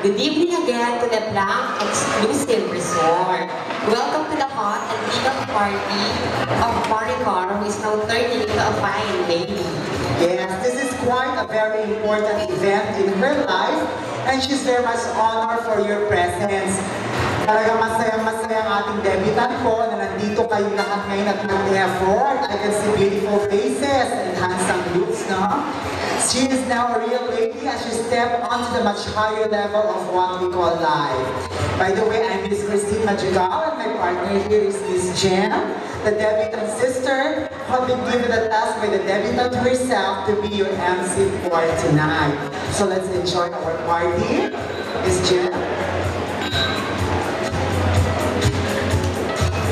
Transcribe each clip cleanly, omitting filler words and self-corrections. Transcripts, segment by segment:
Good evening again to the Blanc Exclusive Resort. Welcome to the hot and legal party of Maricar, who is now turning into a fine lady. Yes, this is quite a very important event in her life, and she's very much honored for your presence. Talagang masayang-masaya ang ating debutant po na nandito kayo lahat ngayon at nag-effort. I can see beautiful faces and handsome looks, no? She is now a real lady as she stepped onto the much higher level of what we call life. By the way, I'm Miss Christine Madrigal, and my partner here is Miss Jem, the debutant sister, who have been given the task by the debutant herself to be your MC for tonight. So let's enjoy our party. Miss Jem.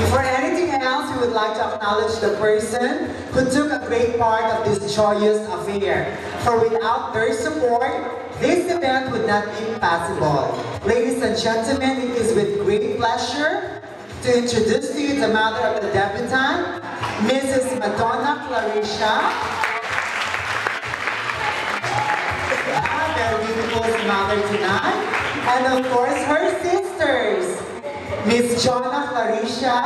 Before anything else, we would like to acknowledge the person who took a great part of this joyous affair. For without their support, this event would not be possible. Ladies and gentlemen, it is with great pleasure to introduce to you the mother of the debutant, Mrs. Madonna Clarisha. Very beautiful mother tonight. And of course, her sisters, Miss Jonna Clarisha,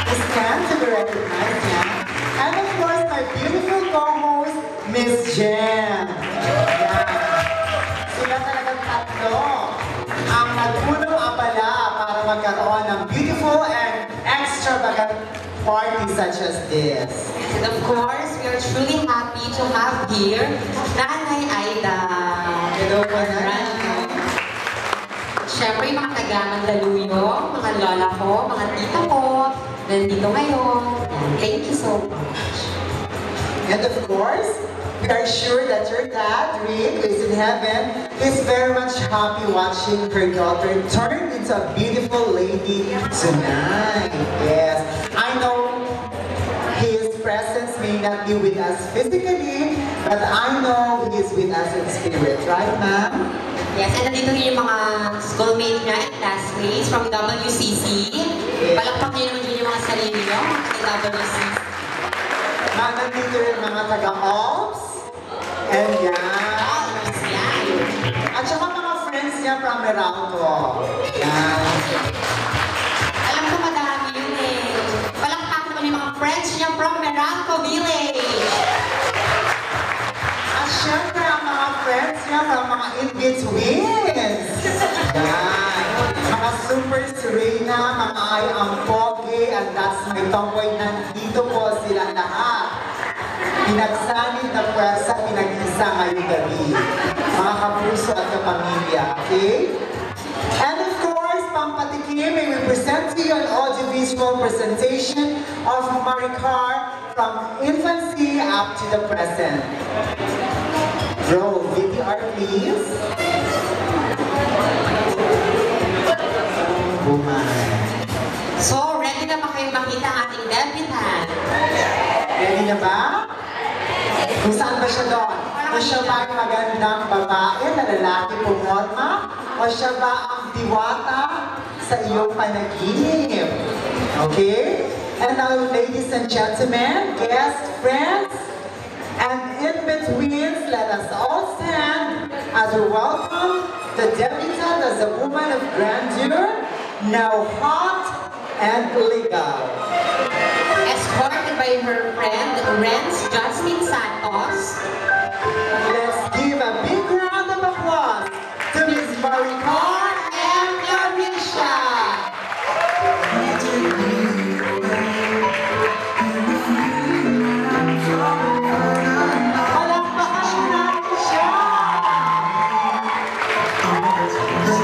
Miss Can to be recognized, yeah. And of course, my beautiful co-host, Miss Jem. Yeah. Sila talagang tatlo ang nagpunong abala para magkaroon ng beautiful and extravagant party such as this. And of course, we are truly happy to have here Nanay Aida. Hello po, Nanay. Siyempre, yung mga taga-Mandaluyong, mga lola ko, mga tita ko, nandito ngayon. Thank you so much. And of course, we are sure that your dad, Rick, who is in heaven, is very much happy watching her daughter turn into a beautiful lady tonight. Yes, I know his presence may not be with us physically, but I know he is with us in spirit. Right, ma'am? Yes, and nandito rin yung mga schoolmates niya and classmates from WCC. Palakpak niyo naman din yung mga sarili niyo, mga WCC. Nandito rin mga taga-ops. And yan. Yan. At saka mga friends niya from Meralco. Yan. Alam ko madami yun eh. Palakpak naman yung mga friends niya from Meralco Village. At syempre ang mga friends niya from mga in-betweens. Yan. Mga super Serena, mga ay ang pogi, and that's my tomboy. Nandito po sila lahat. Pinagsanid na pwersa, pinag-isa ngayong gabi. Mga kapuso at kapamilya, okay? And of course, pampatikim, may we present to you an audiovisual presentation of Maricar from infancy up to the present. Roll VTR, please. So, ready na ba kayo makita ang ating debutant? Ready na ba? Kung saan ba siya doon? Kung siya ba ang magandang babae na lalaki pumorma? O siya ba ang diwata sa iyong panaginip? Okay? And now, ladies and gentlemen, guests, friends, and in-betweens, let us all stand as we welcome the debutant as a woman of grandeur, now hot and legal. Escorted by her friend, Renz Jasmine Santos. Let's give a big round of applause to Miss Maricar and Clarisha. Palakpakan natin siya!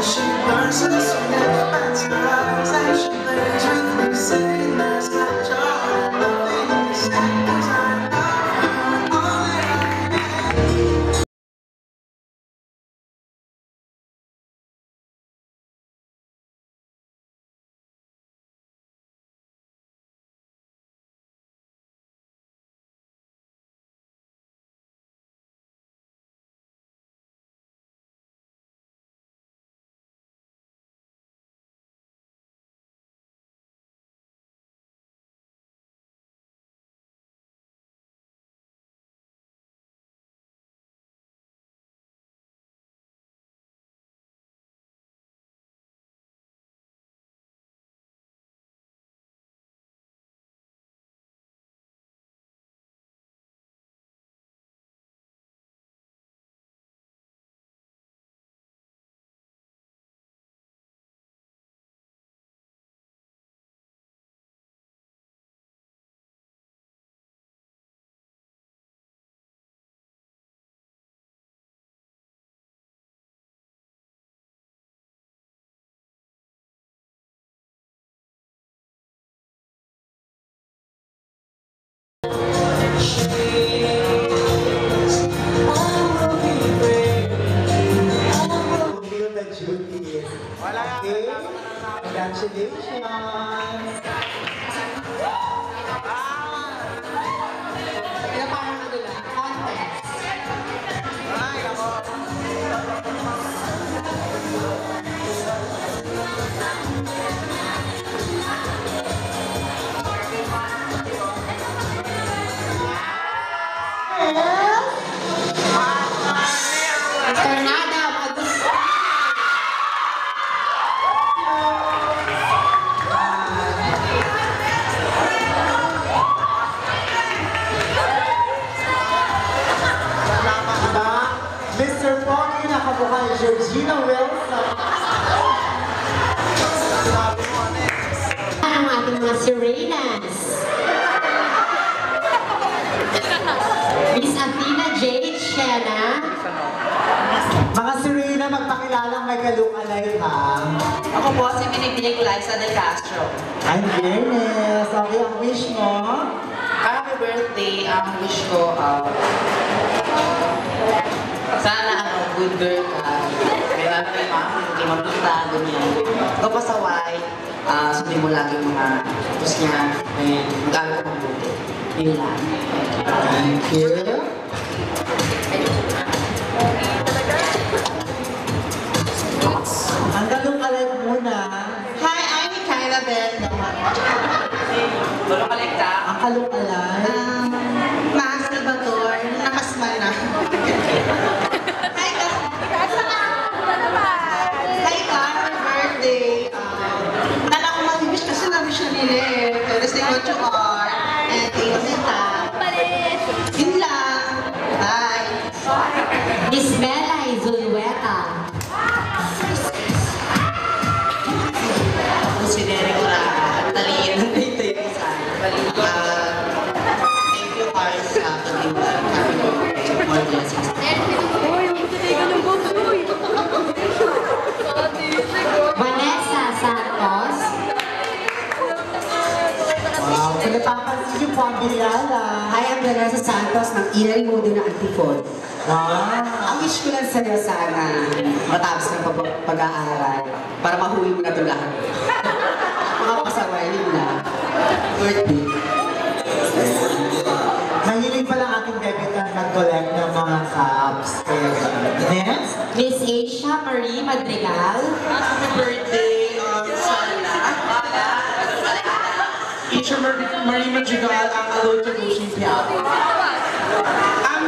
She burns us with baptization, learns with me, saying there's no joy, nothing to say, 'cause I Okay? Congratulations! Kaya parang ano lang, contest. Tornado, Agustin. Diba? Mr. Pogi, nakabuka ni Georgina Wilson. Ang ating mga sirenas. Miss Athena Jade Shena. Mga Serena, magpakilalang may ka-look-alike ha. Ako po si Binibinig Liza de Castro. Ay, fairness. Okay, ang wish mo? Happy birthday, ang wish ko, sana good girl ka. Kaya kay mama, hindi magpunta, ganyan. Kapasaway, sundin mo lagi yung mga tapos niya, and mag-aral ka mabuti. Yun lang. Thank you. Ang ka-look-alike muna. Hi, I'm Kyla Beth. Tulong balik ka. Ang ka-look-alike. Maas Salvador, nakasmal na. Hi, happy birthday. Nala ko mag-wish kasi na-wish na nila eh. Pero si Coach R. And thank you, Tita. Yun lang. Bye. Miss Bella Izulueta. Ako si Derek Lara. Taliyan ng dito yung isa. Thank you, Carl, sa pagiging happy birthday. More blessings. Vanessa Santos. Wow, kung napapansin niyo po ang bilala. Hi, I'm Vanessa Santos ng Inay Modo na Antipod. Wow. Ang wish ko lang sa'yo sana matapos ng pag-aaral para mahuli mo na ito lahat. Mga pasaway, yun na. Birthday. Mahilig pala ang ating debutant mag-collect ng mga cups. Next. Miss Asia Marie Madrigal. Happy birthday, Sana. Teacher Marie Madrigal ang Alone to Gucci Piao. Ang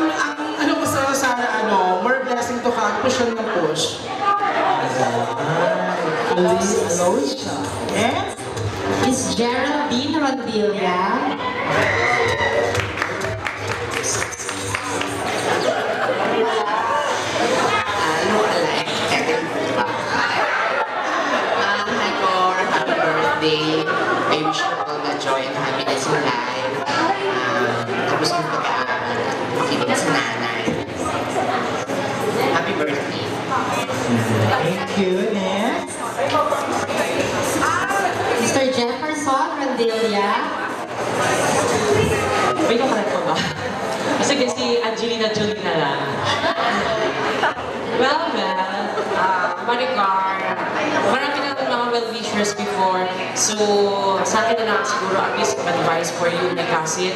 ano ko sa sana more blessing to ka, push lang ng push. Aloysia. Next. Miss Geraldine Rondilla. Ano alay? Hi, Cor. Happy birthday. I wish you all the joy and happiness in life. Tapos kung pag-aaral, makinig sa nanay. Happy birthday. Thank you. Next. Mr. Jefferson Rondilla. May kapalit ko ba? Kasi si Angelina Jolie na lang. Well, Maricar, marami na akong mga well-wishers before. So, sa akin na lang siguro at least some advice for you, my cousin.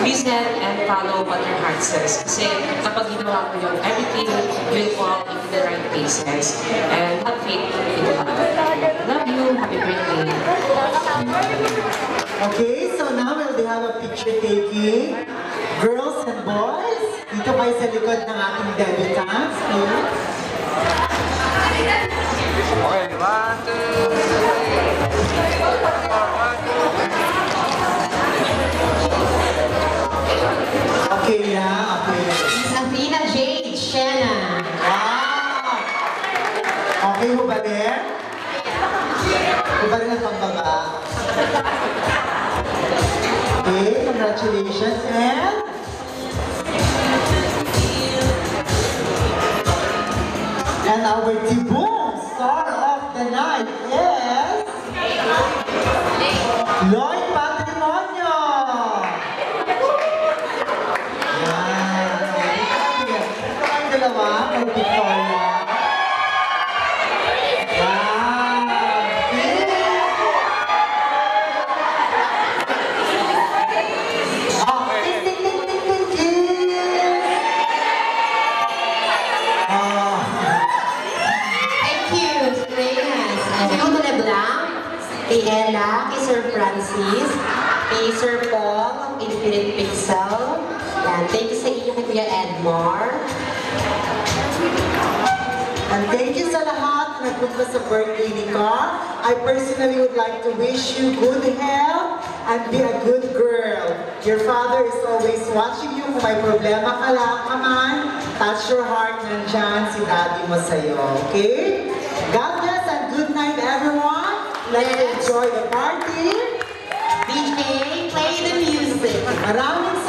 Listen and follow what your heart says. Kasi kapag ginawa ko yun, everything will fall into the right places. And have faith in God. Love you. Happy birthday. Okay, so now we'll have a picture taking. Girls and boys, dito kayo sa likod ng ating debutants. Okay na, okay na. Miss Athena Jade Shena. Wow! Okay mo ba din? Mo ba rin ang pagbaba? Okay, congratulations and our Tiboom star of the night is Lloyd Patrimonio. Yan. Ito kayong dalawa, kay Victoria. Reyes, and Hugo Leblanc, kay Ella, kay Sir Francis, kay Sir Paul, kay Infinite Pixel. Yan, thank you sa inyo kay Kuya Edmar. And thank you sa lahat na nagpunta sa birthday ni Car. I personally would like to wish you good health and be a good girl. Your father is always watching you. Kung may problema ka lang, come on, touch your heart, nandyan si daddy mo sa'yo, okay? God bless and good night, everyone. Let's enjoy the party. DJ, play the music. Maraming